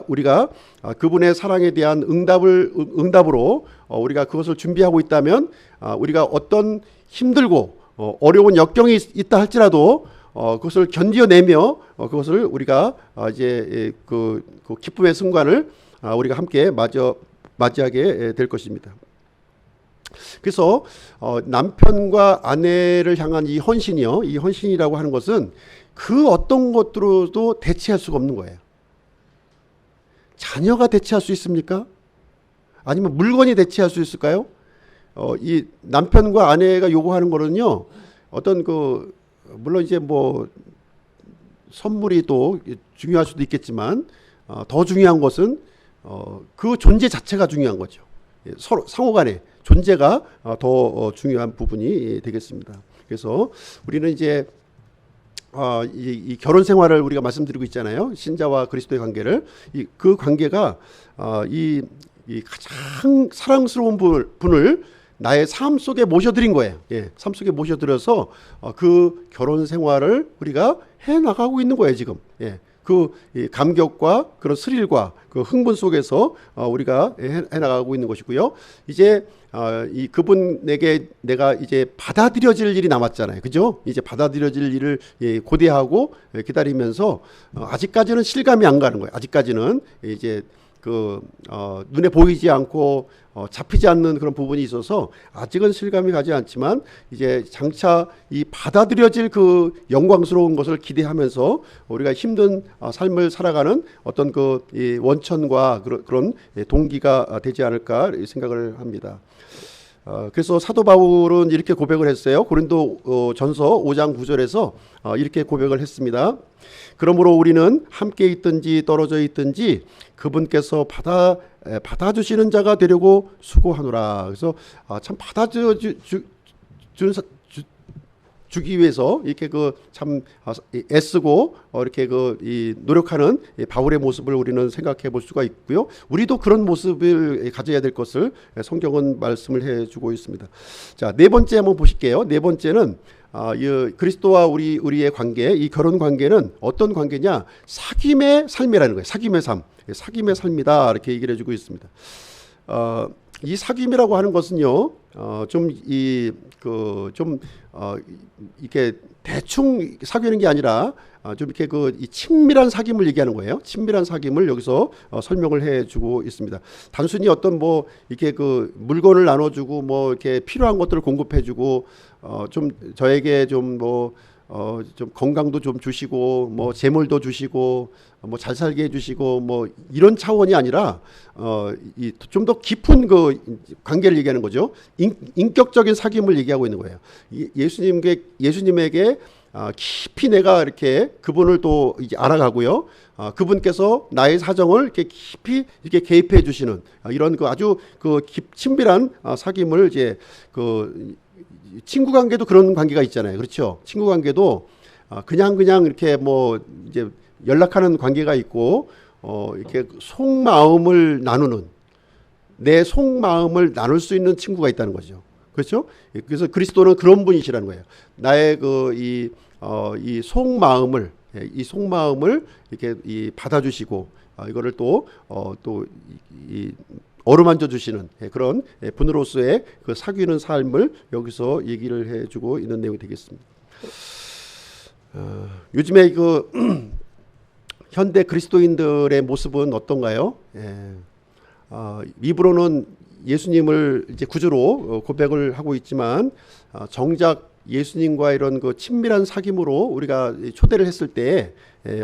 우리가 그분의 사랑에 대한 응답으로 우리가 그것을 준비하고 있다면, 우리가 어떤 힘들고 어려운 역경이 있다 할지라도 그것을 견뎌내며 그것을 우리가 이제 그 기쁨의 순간을 우리가 함께 맞이하게 될 것입니다. 그래서 남편과 아내를 향한 이 헌신이요, 이 헌신이라고 하는 것은 그 어떤 것들로도 대체할 수가 없는 거예요. 자녀가 대체할 수 있습니까? 아니면 물건이 대체할 수 있을까요? 이 남편과 아내가 요구하는 거는요, 어떤 물론 이제 뭐 선물이 또 중요할 수도 있겠지만, 더 중요한 것은 그 존재 자체가 중요한 거죠. 서로 상호간의 존재가 더 중요한 부분이 되겠습니다. 그래서 우리는 이제 이 결혼 생활을 우리가 말씀드리고 있잖아요. 신자와 그리스도의 관계를, 그 관계가 이 가장 사랑스러운 분을 나의 삶 속에 모셔드린 거예요. 삶 속에 모셔들여서 그 결혼 생활을 우리가 해 나가고 있는 거예요, 지금. 그 감격과 그런 스릴과 그 흥분 속에서 우리가 해 나가고 있는 것이고요. 이제 이 그분에게 내가 이제 받아들여질 일이 남았잖아요, 그죠? 이제 받아들여질 일을 고대하고 기다리면서 아직까지는 실감이 안 가는 거예요. 아직까지는 이제 눈에 보이지 않고 잡히지 않는 그런 부분이 있어서 아직은 실감이 가지 않지만, 이제 장차 이 받아들여질 그 영광스러운 것을 기대하면서 우리가 힘든 삶을 살아가는 어떤 이 원천과 그런 동기가 되지 않을까 생각을 합니다. 그래서 사도 바울은 이렇게 고백을 했어요. 고린도 전서 5장 9절에서 이렇게 고백을 했습니다. 그러므로 우리는 함께 있든지 떨어져 있든지 그분께서 받아주시는 자가 되려고 수고하노라. 그래서 참 주기 위해서 이렇게 참 애쓰고 이렇게 이 노력하는 바울의 모습을 우리는 생각해 볼 수가 있고요. 우리도 그런 모습을 가져야 될 것을 성경은 말씀을 해주고 있습니다. 자, 네 번째 한번 보실게요. 네 번째는 이 그리스도와 우리의 관계, 이 결혼 관계는 어떤 관계냐? 사귐의 삶이라는 거예요. 사귐의 삶, 사귐의 삶이다, 이렇게 얘기를 해주고 있습니다. 이 사귐이라고 하는 것은요, 좀 이렇게 대충 사귀는 게 아니라 좀 이렇게 이 친밀한 사귐을 얘기하는 거예요. 친밀한 사귐을 여기서 설명을 해주고 있습니다. 단순히 어떤 뭐 이렇게 물건을 나눠주고 뭐 이렇게 필요한 것들을 공급해주고 좀 저에게 좀 좀 건강도 좀 주시고 뭐 재물도 주시고 뭐 잘 살게 해주시고 뭐 이런 차원이 아니라 좀 더 깊은 관계를 얘기하는 거죠. 인격적인 사귐을 얘기하고 있는 거예요. 예수님에게 깊이 내가 이렇게 그분을 또 이제 알아가고요. 그분께서 나의 사정을 이렇게 깊이 이렇게 개입해 주시는 이런 아주 친밀한 사귐을 이제 친구 관계도 그런 관계가 있잖아요. 그렇죠? 친구 관계도 그냥 이렇게 뭐 이제 연락하는 관계가 있고 이렇게 속마음을 나누는 내 속마음을 나눌 수 있는 친구가 있다는 거죠. 그렇죠? 그래서 그리스도는 그런 분이시라는 거예요. 나의 이 속마음을 이렇게 받아주시고 이거를 또 어루만져 주시는 그런 분으로서의 사귀는 삶을 여기서 얘기를 해주고 있는 내용이 되겠습니다. 요즘에 현대 그리스도인들의 모습은 어떤가요? 입으로는 예수님을 이제 구주로 고백을 하고 있지만 정작 예수님과 이런 친밀한 사귐으로 우리가 초대를 했을 때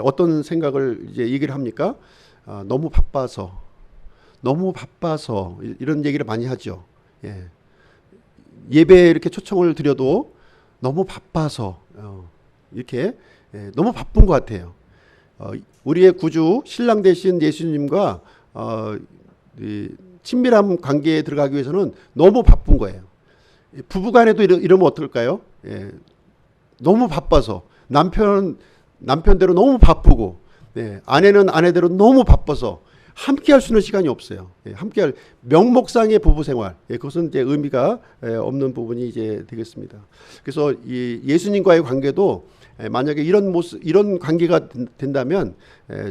어떤 생각을 이제 얘기를 합니까? 너무 바빠서 이런 얘기를 많이 하죠. 예배에 이렇게 초청을 드려도 너무 바빠서 이렇게 너무 바쁜 것 같아요. 우리의 구주 신랑 되신 예수님과 친밀한 관계에 들어가기 위해서는 너무 바쁜 거예요. 부부간에도 이러면 어떨까요? 너무 바빠서 남편대로 너무 바쁘고 아내는 아내대로 너무 바빠서 함께 할 수 있는 시간이 없어요. 함께할 명목상의 부부 생활, 그것은 이제 의미가 없는 부분이 이제 되겠습니다. 그래서 이 예수님과의 관계도 만약에 이런 관계가 된다면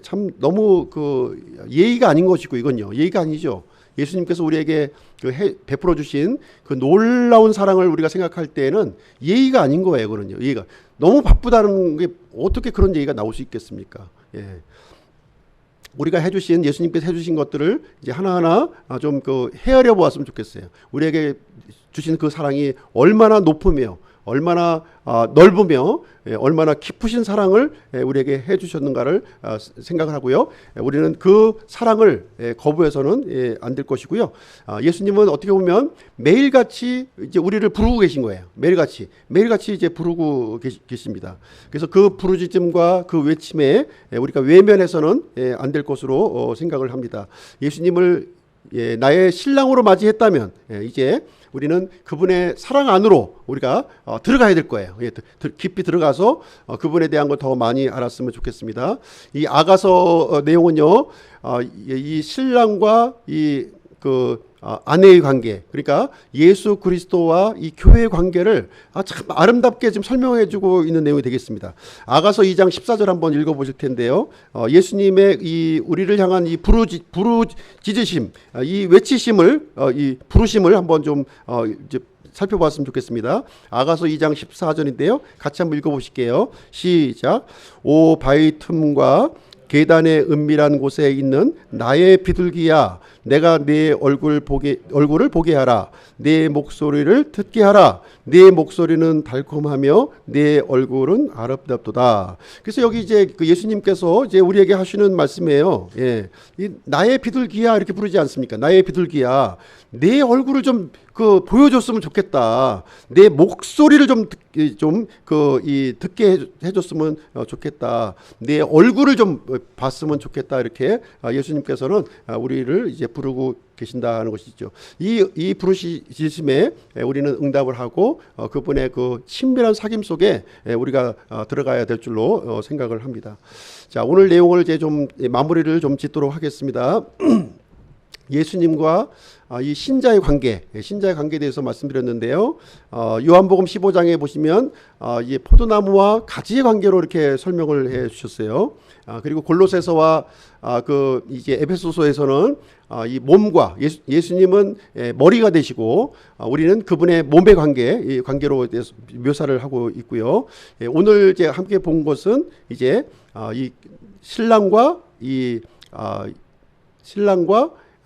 참 너무 예의가 아닌 것이고 이건요, 예의가 아니죠. 예수님께서 우리에게 베풀어 주신 놀라운 사랑을 우리가 생각할 때에는 예의가 아닌 거예요, 그런요. 예의가 너무 바쁘다는 게 어떻게 그런 예의가 나올 수 있겠습니까? 우리가 예수님께서 해주신 것들을 이제 하나하나 좀 헤아려 보았으면 좋겠어요. 우리에게 주신 그 사랑이 얼마나 높으며 얼마나 넓으며 얼마나 깊으신 사랑을 우리에게 해주셨는가를 생각을 하고요. 우리는 그 사랑을 거부해서는 안 될 것이고요. 예수님은 어떻게 보면 매일같이 이제 우리를 부르고 계신 거예요. 매일같이 이제 부르고 계십니다. 그래서 그 부르짖음과 그 외침에 우리가 외면해서는 안 될 것으로 생각을 합니다. 예수님을 나의 신랑으로 맞이했다면 이제 우리는 그분의 사랑 안으로 우리가 들어가야 될 거예요. 깊이 들어가서 그분에 대한 걸 더 많이 알았으면 좋겠습니다. 이 아가서 내용은요, 이 신랑과 아내의 관계, 그러니까 예수 그리스도와 이 교회의 관계를 참 아름답게 지금 설명해주고 있는 내용이 되겠습니다. 아가서 2장 14절 한번 읽어보실 텐데요. 예수님의 우리를 향한 이 부르짖으심, 이 외치심을, 이 부르심을 한번 좀 이제 살펴봤으면 좋겠습니다. 아가서 2장 14절인데요. 같이 한번 읽어보실게요. 시작. 오 바위 틈과 계단의 은밀한 곳에 있는 나의 비둘기야, 내가 네 얼굴을 보게 하라. 네 목소리를 듣게 하라. 네 목소리는 달콤하며 네 얼굴은 아름답도다. 그래서 여기 이제 예수님께서 이제 우리에게 하시는 말씀이에요. 이 나의 비둘기야 이렇게 부르지 않습니까? 나의 비둘기야, 내 얼굴을 좀 보여줬으면 좋겠다. 내 목소리를 듣게 해줬으면 좋겠다. 내 얼굴을 좀 봤으면 좋겠다. 이렇게 예수님께서는 우리를 이제 부르고 계신다는 것이죠. 이 부르짖음에 우리는 응답을 하고 그분의 친밀한 사귐 속에 우리가 들어가야 될 줄로 생각을 합니다. 자, 오늘 내용을 이제 좀 마무리를 좀 짓도록 하겠습니다. 예수님과 이 신자의 관계, 신자의 관계에 대해서 말씀드렸는데요. 요한복음 15장에 보시면 이 포도나무와 가지의 관계로 이렇게 설명을 해 주셨어요. 그리고 골로새서와 그 이제 에베소서에서는 이 몸과 예수님은 머리가 되시고 우리는 그분의 몸의 관계, 이 관계로 대해서 묘사를 하고 있고요. 오늘 이제 함께 본 것은 이제 이 신랑과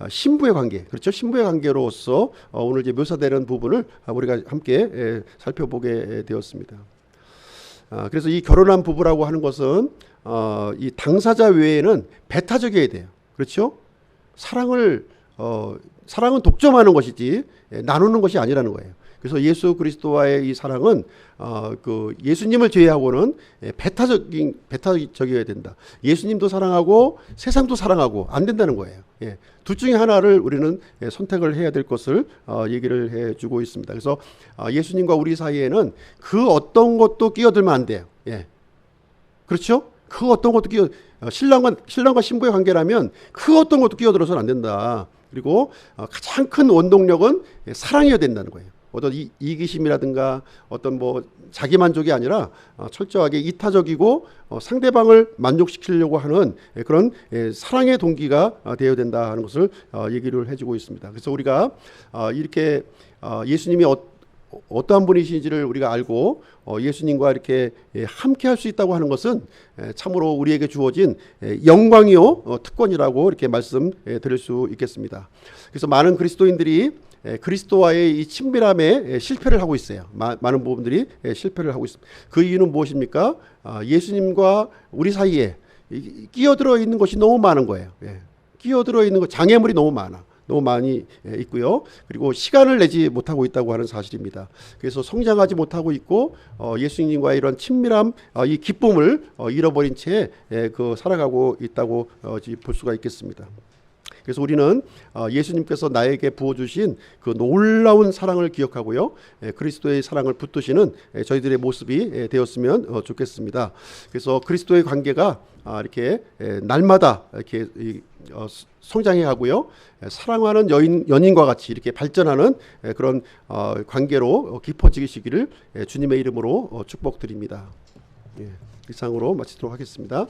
신부의 관계, 그렇죠? 신부의 관계로서 오늘 이제 묘사되는 부분을 우리가 함께 살펴보게 되었습니다. 그래서 이 결혼한 부부라고 하는 것은 이 당사자 외에는 배타적이어야 돼요. 그렇죠? 사랑은 독점하는 것이지 나누는 것이 아니라는 거예요. 그래서 예수 그리스도와의 이 사랑은 그 예수님을 제외하고는 배타적이어야 된다. 예수님도 사랑하고 세상도 사랑하고 안 된다는 거예요. 둘 중에 하나를 우리는 선택을 해야 될 것을 얘기를 해주고 있습니다. 그래서 예수님과 우리 사이에는 그 어떤 것도 끼어들면 안 돼요. 그렇죠? 그 어떤 것도 신랑과 신부의 관계라면 그 어떤 것도 끼어들어서는 안 된다. 그리고 가장 큰 원동력은 사랑이어야 된다는 거예요. 어떤 이기심이라든가 어떤 뭐 자기 만족이 아니라 철저하게 이타적이고 상대방을 만족시키려고 하는 그런 사랑의 동기가 되어야 된다 하는 것을 얘기를 해주고 있습니다. 그래서 우리가 이렇게 예수님이 어떠한 분이신지를 우리가 알고 예수님과 이렇게 함께 할 수 있다고 하는 것은 참으로 우리에게 주어진 영광이요 특권이라고 이렇게 말씀드릴 수 있겠습니다. 그래서 많은 그리스도인들이 그리스도와의 이 친밀함에 실패를 하고 있어요. 많은 부분들이 실패를 하고 있습니다. 그 이유는 무엇입니까? 예수님과 우리 사이에 끼어들어 있는 것이 너무 많은 거예요. 끼어들어 있는 것, 장애물이 너무 많이 있고요. 그리고 시간을 내지 못하고 있다고 하는 사실입니다. 그래서 성장하지 못하고 있고 예수님과의 이런 친밀함, 이 기쁨을 잃어버린 채 살아가고 있다고 볼 수가 있겠습니다. 그래서 우리는 예수님께서 나에게 부어주신 그 놀라운 사랑을 기억하고요. 그리스도의 사랑을 붙드시는 저희들의 모습이 되었으면 좋겠습니다. 그래서 그리스도의 관계가 이렇게 날마다 이렇게 성장해 가고요. 사랑하는 연인과 같이 이렇게 발전하는 그런 관계로 깊어지시기를 주님의 이름으로 축복드립니다. 이상으로 마치도록 하겠습니다.